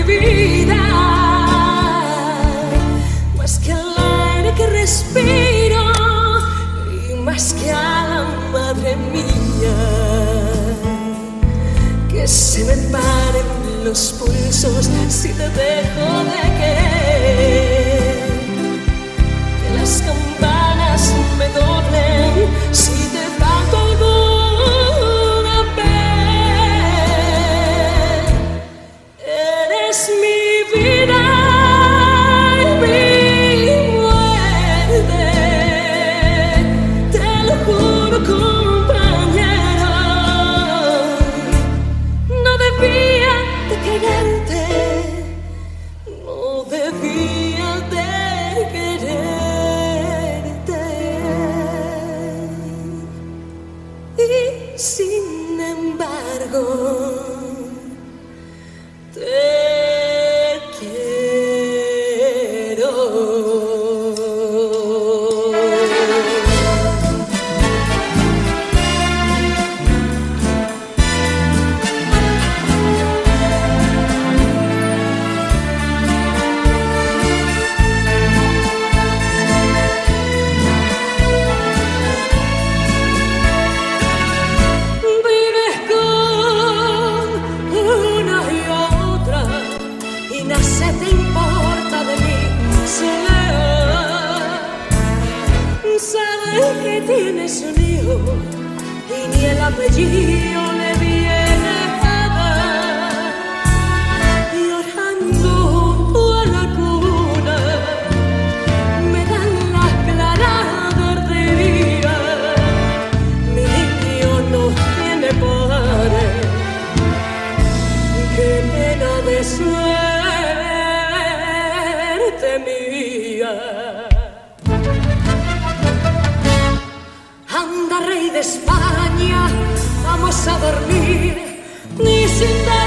vida, más que al aire que respiro y más que a la madre mía. Que se me paren los pulsos si te dejo de querer, que las campanas me doblen si te falto alguna vez. Eres mi vida y mi muerte, te lo juro, compañero. No debía de quererte, no debía de quererte. Y sin embargo te quiero. Vives con una y otra y nada te importa de mí. Sabes que tienes un hijo y ni el apellido le viene a dar. Llorando junto a la cuna me dan las claras del día. Mi niño no tiene padre, qué pena de suerte mía. Anda, rey de España, vamos a dormir, ni sin dar